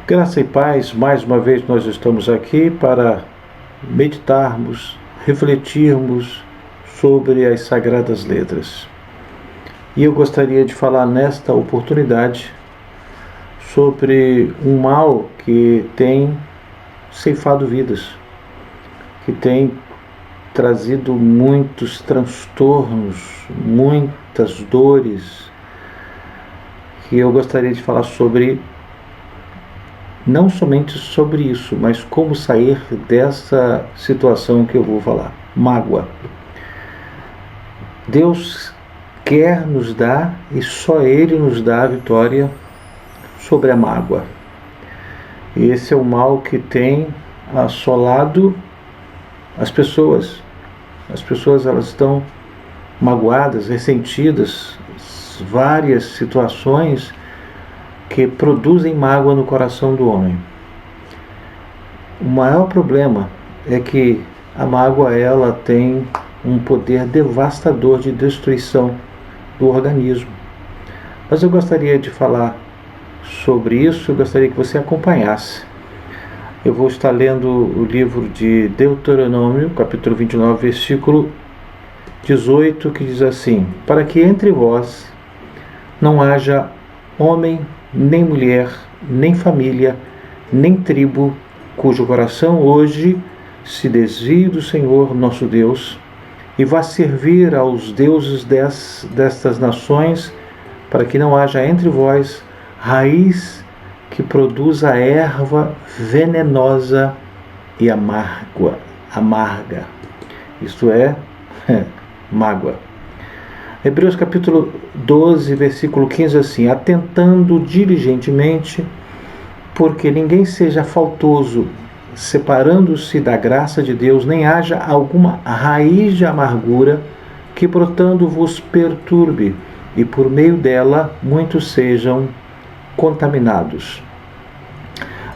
Graça e paz, mais uma vez nós estamos aqui para meditarmos, refletirmos sobre as Sagradas Letras. E eu gostaria de falar nesta oportunidade sobre um mal que tem ceifado vidas, que tem trazido muitos transtornos, muitas dores, que eu gostaria de falar sobre, não somente sobre isso, mas como sair dessa situação que eu vou falar. Mágoa. Deus quer nos dar, e só Ele nos dá a vitória sobre a mágoa. E esse é o mal que tem assolado as pessoas. As pessoas, elas estão magoadas, ressentidas, várias situações que produzem mágoa no coração do homem. O maior problema é que a mágoa, ela tem um poder devastador de destruição do organismo. Mas eu gostaria de falar sobre isso, eu gostaria que você acompanhasse. Eu vou estar lendo o livro de Deuteronômio, capítulo 29, versículo 18, que diz assim: para que entre vós não haja homem, nem mulher, nem família, nem tribo, cujo coração hoje se desvie do Senhor nosso Deus, e vá servir aos deuses destas nações, para que não haja entre vós raiz que produza erva venenosa e amarga. Isto é, mágoa. Hebreus capítulo 12, versículo 15, assim: atentando diligentemente, porque ninguém seja faltoso, separando-se da graça de Deus, nem haja alguma raiz de amargura que brotando vos perturbe, e por meio dela muitos sejam contaminados.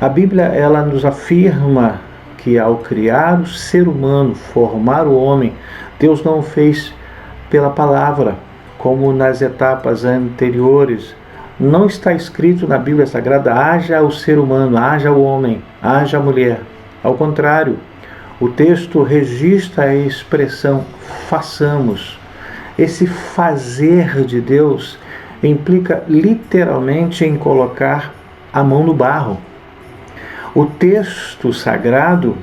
A Bíblia, ela nos afirma que ao criar o ser humano, formar o homem, Deus não o fez pela palavra, como nas etapas anteriores. Não está escrito na Bíblia Sagrada: haja o ser humano, haja o homem, haja a mulher. Ao contrário, o texto registra a expressão façamos. Esse fazer de Deus implica literalmente em colocar a mão no barro. O texto sagrado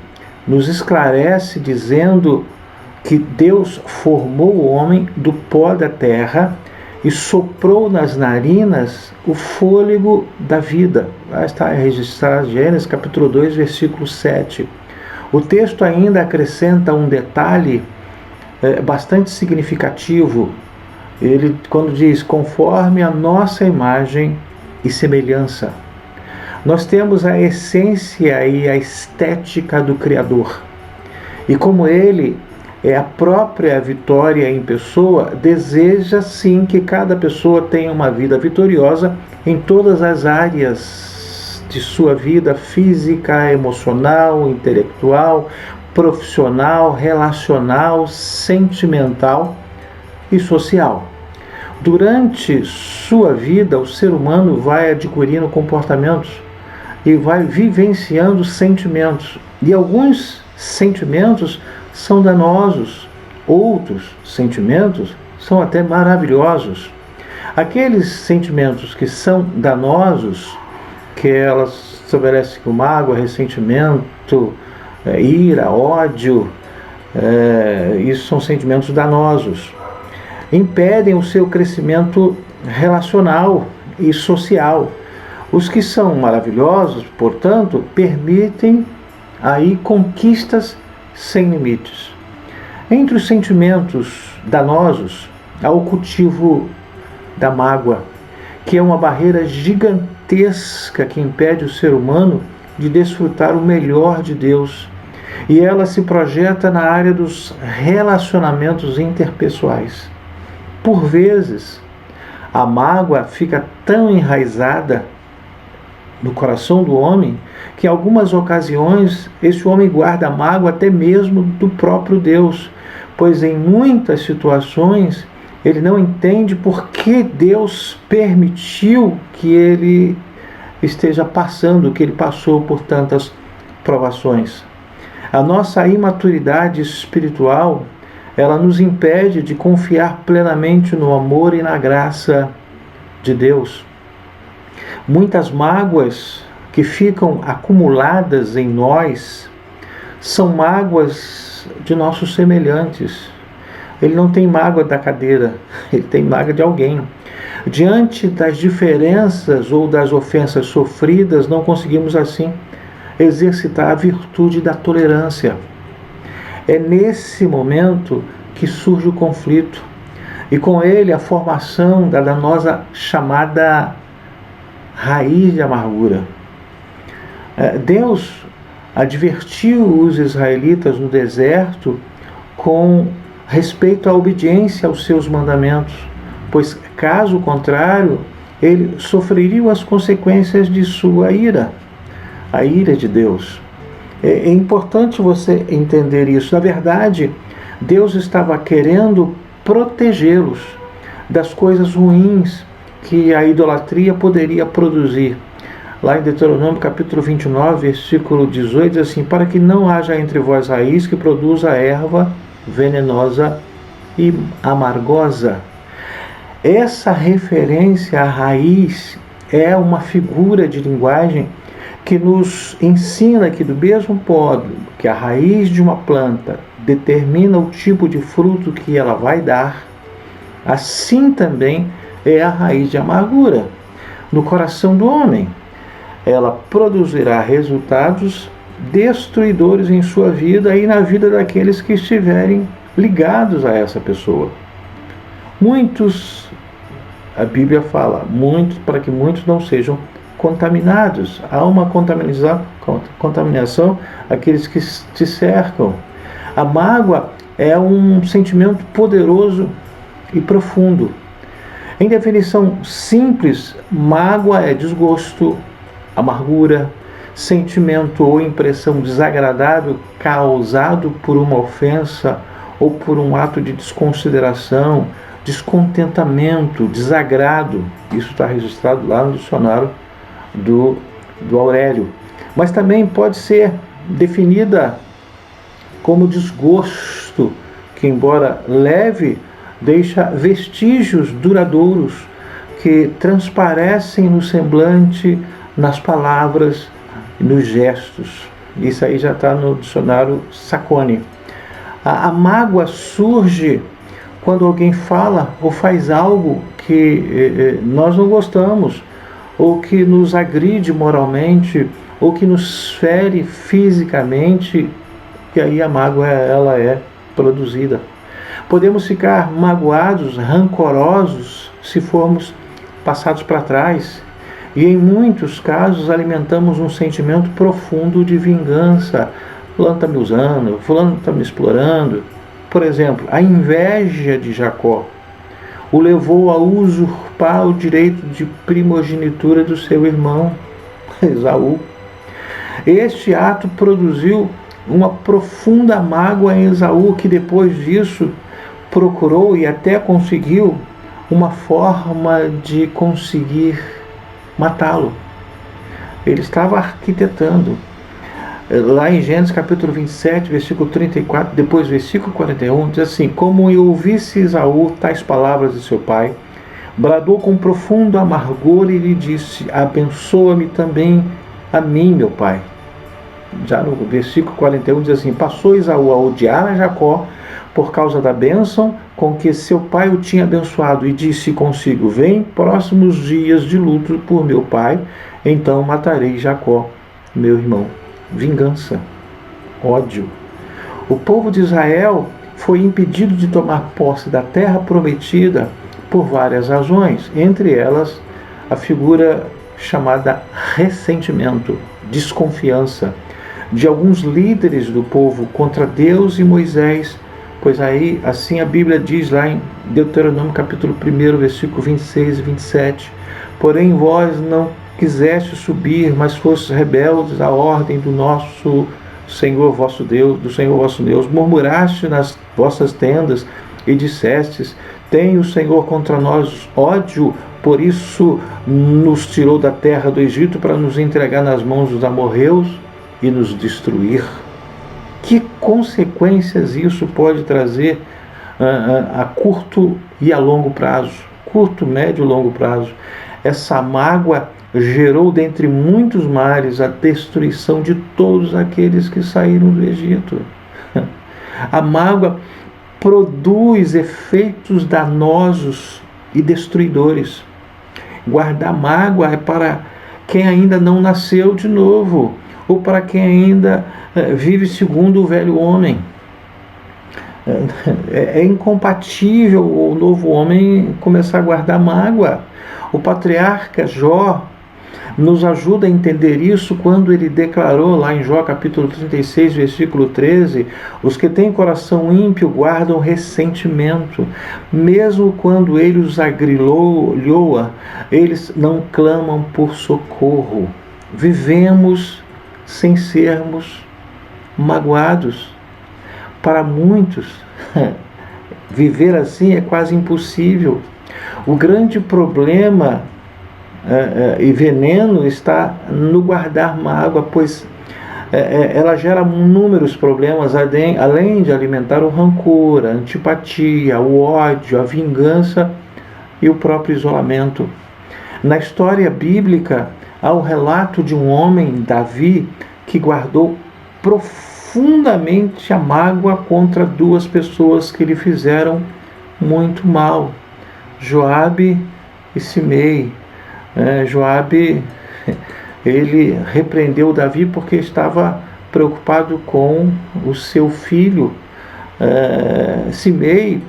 nos esclarece dizendo que Deus formou o homem do pó da terra e soprou nas narinas o fôlego da vida. Lá está registrado em Gênesis capítulo 2, versículo 7. O texto ainda acrescenta um detalhe bastante significativo. Ele, quando diz, conforme a nossa imagem e semelhança. Nós temos a essência e a estética do Criador. E como Ele é a própria vitória em pessoa, deseja sim que cada pessoa tenha uma vida vitoriosa em todas as áreas de sua vida física, emocional, intelectual, profissional, relacional, sentimental e social. Durante sua vida, o ser humano vai adquirindo comportamentos e vai vivenciando sentimentos. E alguns sentimentos são danosos, outros sentimentos são até maravilhosos. Aqueles sentimentos que são danosos, que elas estabelecem como mágoa, ressentimento, ira, ódio, isso são sentimentos danosos. Impedem o seu crescimento relacional e social. Os que são maravilhosos, portanto, permitem aí conquistas sem limites. Entre os sentimentos danosos, há o cultivo da mágoa, que é uma barreira gigantesca que impede o ser humano de desfrutar o melhor de Deus. E ela se projeta na área dos relacionamentos interpessoais. Por vezes, a mágoa fica tão enraizada no coração do homem que em algumas ocasiões esse homem guarda mágoa até mesmo do próprio Deus, pois em muitas situações ele não entende por que Deus permitiu que ele esteja passando, que ele passou por tantas provações. A nossa imaturidade espiritual, ela nos impede de confiar plenamente no amor e na graça de Deus. Muitas mágoas que ficam acumuladas em nós são mágoas de nossos semelhantes. Ele não tem mágoa da cadeira, ele tem mágoa de alguém. Diante das diferenças ou das ofensas sofridas, não conseguimos assim exercitar a virtude da tolerância. É nesse momento que surge o conflito e com ele a formação da danosa chamada raiz de amargura. Deus advertiu os israelitas no deserto com respeito à obediência aos seus mandamentos, pois caso contrário, eles sofreriam as consequências de sua ira, a ira de Deus. É importante você entender isso. Na verdade, Deus estava querendo protegê-los das coisas ruins que a idolatria poderia produzir. Lá em Deuteronômio capítulo 29, versículo 18, diz assim: para que não haja entre vós raiz que produza erva venenosa e amargosa. Essa referência à raiz é uma figura de linguagem que nos ensina que do mesmo modo que a raiz de uma planta determina o tipo de fruto que ela vai dar, assim também é a raiz de amargura no coração do homem. Ela produzirá resultados destruidores em sua vida e na vida daqueles que estiverem ligados a essa pessoa. Muitos, a Bíblia fala, muitos, para que muitos não sejam contaminados. Há uma contaminação àqueles que te cercam. A mágoa é um sentimento poderoso e profundo. Em definição simples, mágoa é desgosto, amargura, sentimento ou impressão desagradável causado por uma ofensa ou por um ato de desconsideração, descontentamento, desagrado. Isso está registrado lá no dicionário do Aurélio. Mas também pode ser definida como desgosto, que embora leve, deixa vestígios duradouros que transparecem no semblante, nas palavras, nos gestos. Isso aí já está no dicionário Sacconi. A mágoa surge quando alguém fala ou faz algo que nós não gostamos, ou que nos agride moralmente, ou que nos fere fisicamente, e aí a mágoa ela é produzida. Podemos ficar magoados, rancorosos, se formos passados para trás. E em muitos casos alimentamos um sentimento profundo de vingança. Fulano está me usando, fulano está me explorando. Por exemplo, a inveja de Jacó o levou a usurpar o direito de primogenitura do seu irmão, Esaú. Este ato produziu uma profunda mágoa em Esaú, que depois disso procurou e até conseguiu uma forma de conseguir matá-lo. Ele estava arquitetando. Lá em Gênesis capítulo 27, versículo 34, depois versículo 41, diz assim: como eu ouvisse Esaú tais palavras de seu pai, bradou com profundo amargor e lhe disse: abençoa-me também a mim, meu pai. Já no versículo 41 diz assim: passou Esaú a odiar a Jacó por causa da bênção com que seu pai o tinha abençoado, e disse consigo: vem próximos dias de luto por meu pai, então matarei Jacó, meu irmão. Vingança, ódio. O povo de Israel foi impedido de tomar posse da terra prometida por várias razões, entre elas a figura chamada ressentimento, desconfiança de alguns líderes do povo contra Deus e Moisés, pois aí, assim a Bíblia diz lá em Deuteronômio capítulo 1, versículo 26 e 27, porém vós não quiseste subir, mas fostes rebeldes à ordem do nosso Senhor vosso Deus, do Senhor vosso Deus, murmuraste nas vossas tendas e dissestes: Tem o Senhor contra nós ódio, por isso nos tirou da terra do Egito para nos entregar nas mãos dos amorreus e nos destruir. Que consequências isso pode trazer a curto e a longo prazo? Curto, médio e longo prazo. Essa mágoa gerou dentre muitos males a destruição de todos aqueles que saíram do Egito. A mágoa produz efeitos danosos e destruidores. Guardar mágoa é para quem ainda não nasceu de novo, ou para quem ainda vive segundo o velho homem. É incompatível o novo homem começar a guardar mágoa. O patriarca Jó nos ajuda a entender isso quando ele declarou lá em Jó capítulo 36, versículo 13: os que têm coração ímpio guardam ressentimento, mesmo quando ele os agrilhoa, eles não clamam por socorro. Vivemos sem sermos magoados. Para muitos, viver assim é quase impossível. O grande problema e veneno está no guardar mágoa, pois ela gera inúmeros problemas, além de alimentar o rancor, a antipatia, o ódio, a vingança e o próprio isolamento. Na história bíblica, há o relato de um homem, Davi, que guardou profundamente a mágoa contra duas pessoas que lhe fizeram muito mal, Joabe e Simei. Joabe, ele repreendeu Davi porque estava preocupado com o seu filho. Simei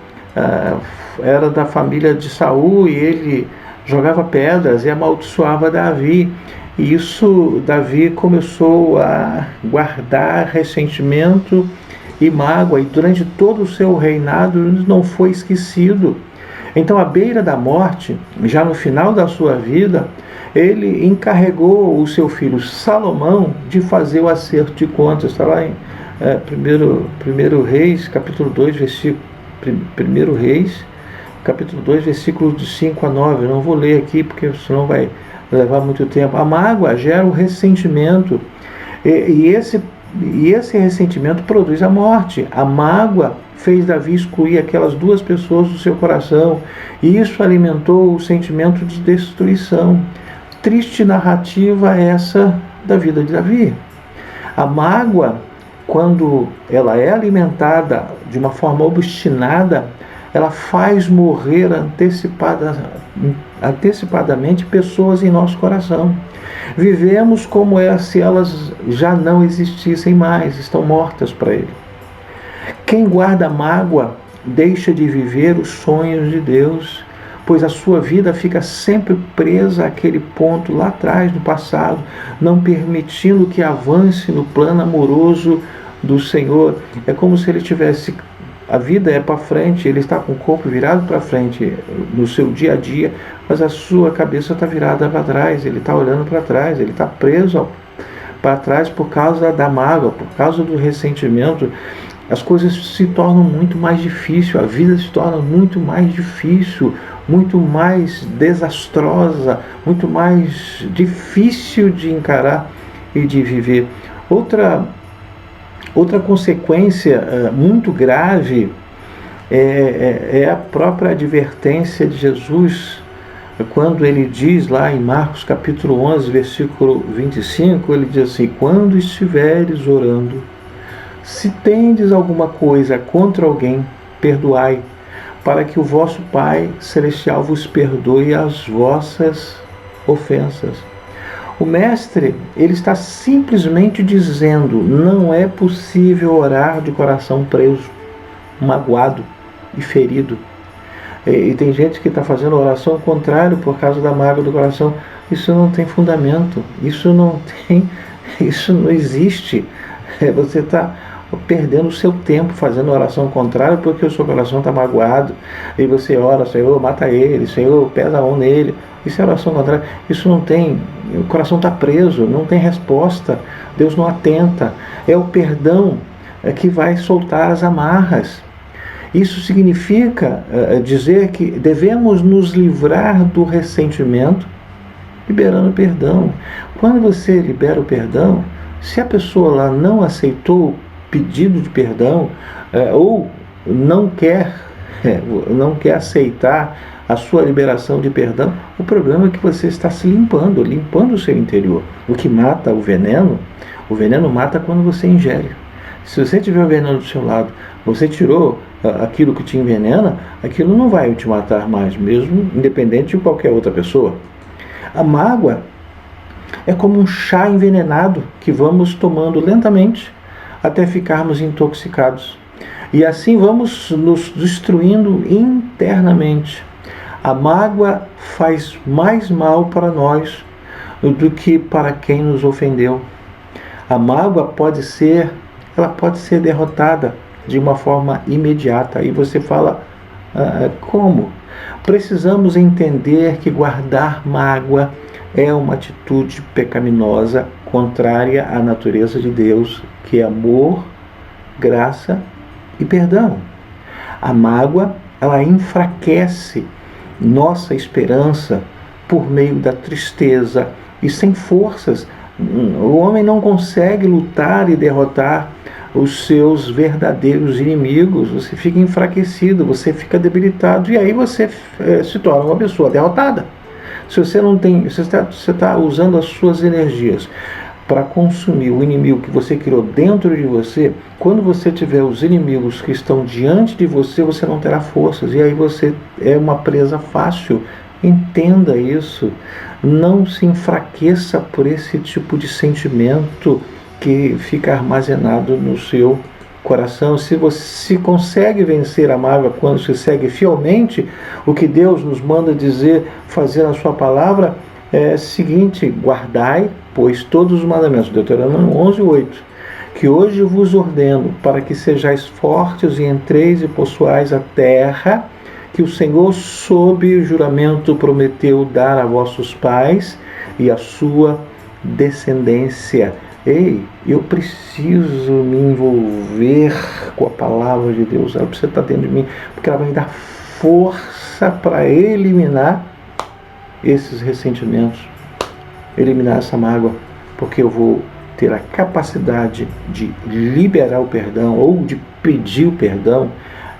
era da família de Saul e ele jogava pedras e amaldiçoava Davi. E isso, Davi começou a guardar ressentimento e mágoa, e durante todo o seu reinado não foi esquecido. Então, à beira da morte, já no final da sua vida, ele encarregou o seu filho Salomão de fazer o acerto de contas. Está lá em 1 Reis, capítulo 2, versículo 1 Reis, capítulo 2, versículos de 5 a 9. Eu não vou ler aqui, porque senão vai levar muito tempo. A mágoa gera o ressentimento, e esse ressentimento produz a morte. A mágoa fez Davi excluir aquelas duas pessoas do seu coração, e isso alimentou o sentimento de destruição. Triste narrativa essa da vida de Davi. A mágoa, quando ela é alimentada de uma forma obstinada, ela faz morrer antecipadamente pessoas em nosso coração. Vivemos como se elas já não existissem mais, estão mortas para ele. Quem guarda mágoa deixa de viver os sonhos de Deus, pois a sua vida fica sempre presa àquele ponto lá atrás, no passado, não permitindo que avance no plano amoroso do Senhor. É como se ele tivesse... A vida é para frente, ele está com o corpo virado para frente no seu dia a dia, mas a sua cabeça está virada para trás, ele está olhando para trás, ele está preso para trás por causa da mágoa, por causa do ressentimento. As coisas se tornam muito mais difíceis, a vida se torna muito mais difícil, muito mais desastrosa, muito mais difícil de encarar e de viver. Outra consequência muito grave é a própria advertência de Jesus, quando ele diz lá em Marcos capítulo 11, versículo 25, ele diz assim: quando estiveres orando, se tendes alguma coisa contra alguém, perdoai, para que o vosso Pai Celestial vos perdoe as vossas ofensas. O mestre, ele está simplesmente dizendo: não é possível orar de coração preso, magoado e ferido. E tem gente que está fazendo oração ao contrário por causa da mágoa do coração. Isso não tem fundamento, isso não existe. Você está perdendo o seu tempo fazendo oração contrária porque o seu coração está magoado, e você ora: Senhor, mata ele, Senhor, pesa a mão nele. Isso é oração contrária. Isso não tem, o coração está preso, não tem resposta, Deus não atenta. É o perdão que vai soltar as amarras. Isso significa dizer que devemos nos livrar do ressentimento, liberando perdão. Quando você libera o perdão, se a pessoa lá não aceitou o pedido de perdão, ou não quer aceitar a sua liberação de perdão, o problema é que você está se limpando o seu interior. O que mata o veneno mata quando você ingere. Se você tiver o veneno do seu lado, você tirou aquilo que te envenena, aquilo não vai te matar mais, mesmo independente de qualquer outra pessoa. A mágoa é como um chá envenenado que vamos tomando lentamente até ficarmos intoxicados. E assim vamos nos destruindo internamente. A mágoa faz mais mal para nós do que para quem nos ofendeu. A mágoa pode ser derrotada de uma forma imediata. Aí você fala, como? Precisamos entender que guardar mágoa é uma atitude pecaminosa, contrária à natureza de Deus, que é amor, graça e perdão. A mágoa, ela enfraquece nossa esperança por meio da tristeza e sem forças. O homem não consegue lutar e derrotar os seus verdadeiros inimigos. Você fica enfraquecido, você fica debilitado, e aí você se torna uma pessoa derrotada. Se você não tem, você está usando as suas energias para consumir o inimigo que você criou dentro de você. Quando você tiver os inimigos que estão diante de você, você não terá forças, e aí você é uma presa fácil. Entenda isso. Não se enfraqueça por esse tipo de sentimento que fica armazenado no seu coração. Se você consegue vencer a mágoa quando se segue fielmente o que Deus nos manda dizer, fazer na sua palavra, é o seguinte: guardai, pois, todos os mandamentos, Deuteronômio 11:8, que hoje vos ordeno, para que sejais fortes e entreis e possuais a terra que o Senhor, sob juramento, prometeu dar a vossos pais e a sua descendência. Ei, eu preciso me envolver com a palavra de Deus. Ela precisa estar dentro de mim, porque ela vai me dar força para eliminar esses ressentimentos, eliminar essa mágoa, porque eu vou ter a capacidade de liberar o perdão ou de pedir o perdão.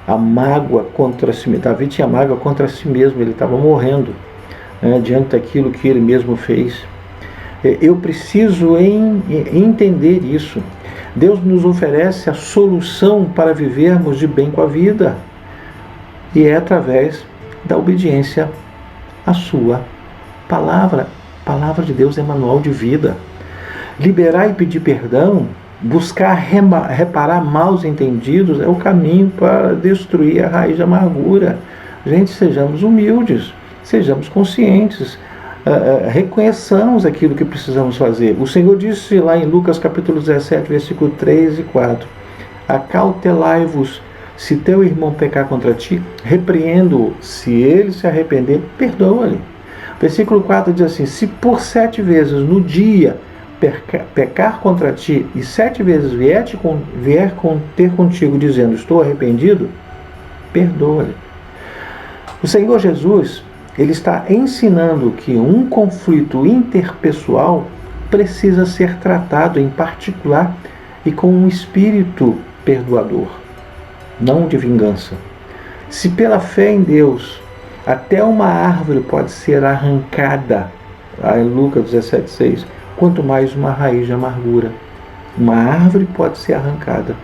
A mágoa contra si mesmo. Davi tinha mágoa contra si mesmo, ele estava morrendo diante daquilo que ele mesmo fez. Eu preciso entender isso. Deus nos oferece a solução para vivermos de bem com a vida, e é através da obediência à sua palavra. A palavra de Deus é manual de vida. Liberar e pedir perdão, buscar reparar maus entendidos, é o caminho para destruir a raiz da amargura. Gente, sejamos humildes, sejamos conscientes, reconheçamos aquilo que precisamos fazer. O Senhor disse lá em Lucas capítulo 17, versículo 3 e 4, acautelai-vos, se teu irmão pecar contra ti, repreendo-o, se ele se arrepender, perdoa-lhe. Versículo 4 diz assim: se por 7 vezes no dia pecar contra ti, e 7 vezes vier ter contigo dizendo estou arrependido, perdoa-lhe. O Senhor Jesus, ele está ensinando que um conflito interpessoal precisa ser tratado em particular e com um espírito perdoador, não de vingança. Se pela fé em Deus até uma árvore pode ser arrancada, em Lucas 17:6, quanto mais uma raiz de amargura. Uma árvore pode ser arrancada,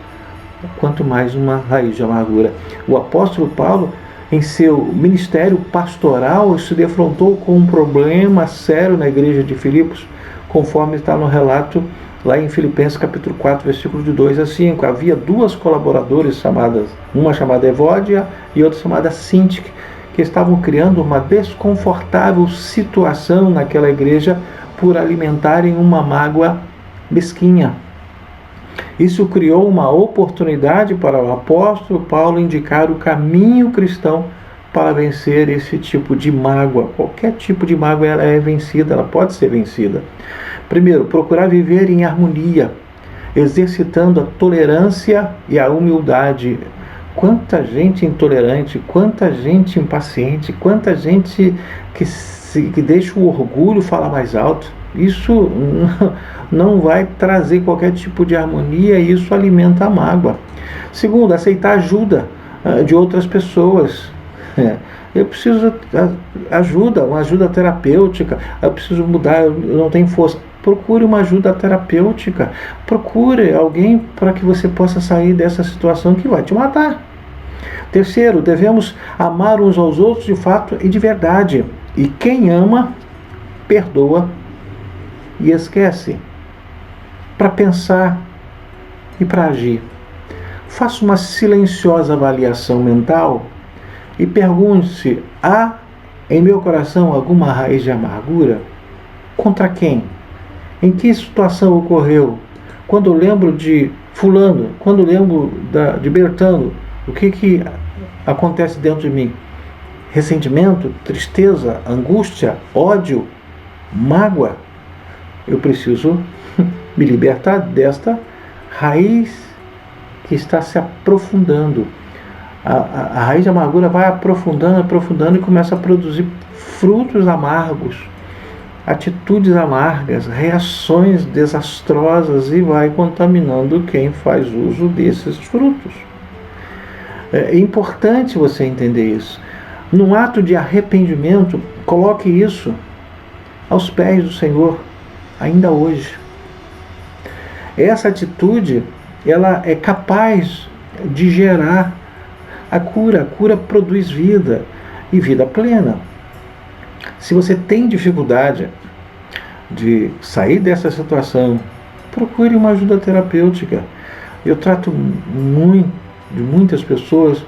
quanto mais uma raiz de amargura. O apóstolo Paulo, em seu ministério pastoral, se defrontou com um problema sério na igreja de Filipos, conforme está no relato lá em Filipenses capítulo 4, versículo de 2 a 5. Havia 2 colaboradores chamadas, uma chamada Evódia e outra chamada Sintique, que estavam criando uma desconfortável situação naquela igreja por alimentarem uma mágoa mesquinha. Isso criou uma oportunidade para o apóstolo Paulo indicar o caminho cristão para vencer esse tipo de mágoa. Qualquer tipo de mágoa ela é vencida, ela pode ser vencida. Primeiro, procurar viver em harmonia, exercitando a tolerância e a humildade Quanta gente intolerante, quanta gente impaciente, quanta gente que deixa o orgulho falar mais alto. Isso não vai trazer qualquer tipo de harmonia e isso alimenta a mágoa. Segundo, aceitar ajuda de outras pessoas. Eu preciso ajuda, uma ajuda terapêutica, eu preciso mudar, eu não tenho força. Procure uma ajuda terapêutica, procure alguém para que você possa sair dessa situação que vai te matar. Terceiro, devemos amar uns aos outros de fato e de verdade. E quem ama, perdoa e esquece. Para pensar e para agir. Faça uma silenciosa avaliação mental e pergunte-se: há em meu coração alguma raiz de amargura? Contra quem? Em que situação ocorreu? Quando eu lembro de fulano, quando eu lembro de Bertano, o que acontece dentro de mim? Ressentimento, tristeza, angústia, ódio, mágoa. Eu preciso me libertar desta raiz que está se aprofundando. A raiz de amargura vai aprofundando, aprofundando e começa a produzir frutos amargos, atitudes amargas, reações desastrosas e vai contaminando quem faz uso desses frutos. É importante você entender isso. Num ato de arrependimento, coloque isso aos pés do Senhor, ainda hoje. Essa atitude, ela é capaz de gerar a cura. A cura produz vida e vida plena. Se você tem dificuldade de sair dessa situação, procure uma ajuda terapêutica. Eu trato de muitas pessoas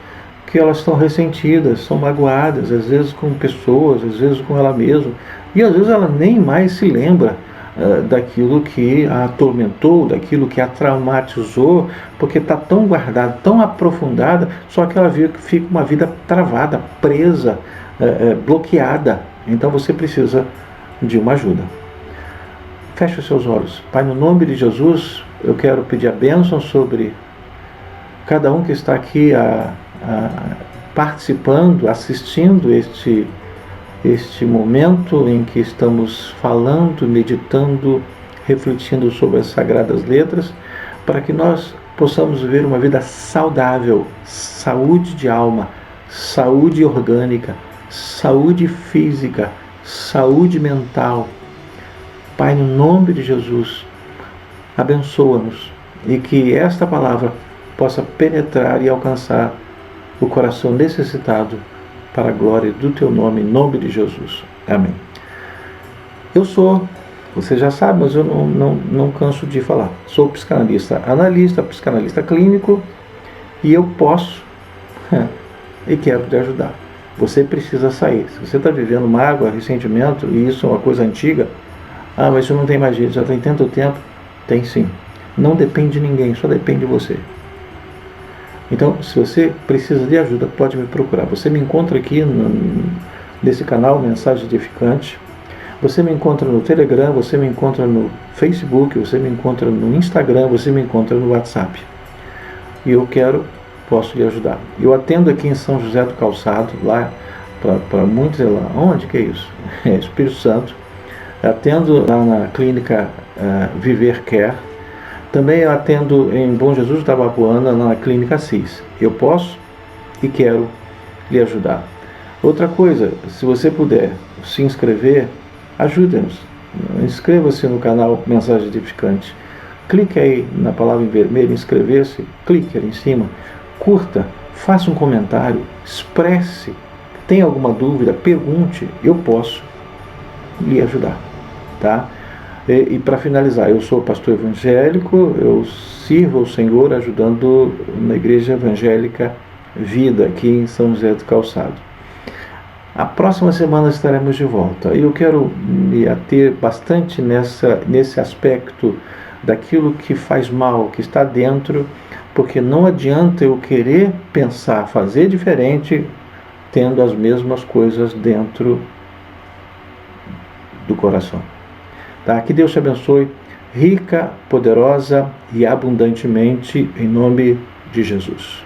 que elas estão ressentidas, são magoadas, às vezes com pessoas, às vezes com ela mesma, e às vezes ela nem mais se lembra daquilo que a atormentou, daquilo que a traumatizou, porque está tão guardada, tão aprofundada, só que ela fica uma vida travada, presa, bloqueada. Então você precisa de uma ajuda. Feche os seus olhos. Pai, no nome de Jesus, eu quero pedir a bênção sobre cada um que está aqui participando, assistindo este momento em que estamos falando, meditando, refletindo sobre as Sagradas Letras, para que nós possamos viver uma vida saudável, saúde de alma, saúde orgânica, saúde física, saúde mental. Pai, no nome de Jesus, abençoa-nos e que esta palavra possa penetrar e alcançar o coração necessitado para a glória do Teu nome, em nome de Jesus. Amém. Eu sou, você já sabe, mas eu não canso de falar, sou psicanalista analista, psicanalista clínico, e eu posso e quero te ajudar. Você precisa sair. Se você está vivendo mágoa, ressentimento, e isso é uma coisa antiga, mas isso não tem mais jeito, já tem tanto tempo. Tem sim. Não depende de ninguém, só depende de você. Então, se você precisa de ajuda, pode me procurar. Você me encontra aqui nesse canal Mensagem Edificante. Você me encontra no Telegram, você me encontra no Facebook, você me encontra no Instagram, você me encontra no WhatsApp. E eu posso lhe ajudar. Eu atendo aqui em São José do Calçado, lá para muitos, lá, onde que é isso? É Espírito Santo. Atendo lá na clínica Viver Care. Também eu atendo em Bom Jesus da Babuana, na clínica Assis. Eu posso e quero lhe ajudar. Outra coisa, se você puder se inscrever, ajude-nos. Inscreva-se no canal Mensagem Edificante. Clique aí na palavra em vermelho, inscrever-se, clique ali em cima, curta, faça um comentário, expresse, tem alguma dúvida, pergunte, eu posso lhe ajudar, tá? E para finalizar, eu sou pastor evangélico, eu sirvo ao Senhor ajudando na Igreja Evangélica Vida, aqui em São José do Calçado. A próxima semana estaremos de volta. E eu quero me ater bastante nesse aspecto daquilo que faz mal, que está dentro, porque não adianta eu querer pensar, fazer diferente, tendo as mesmas coisas dentro do coração. Tá? Que Deus te abençoe, rica, poderosa e abundantemente, em nome de Jesus.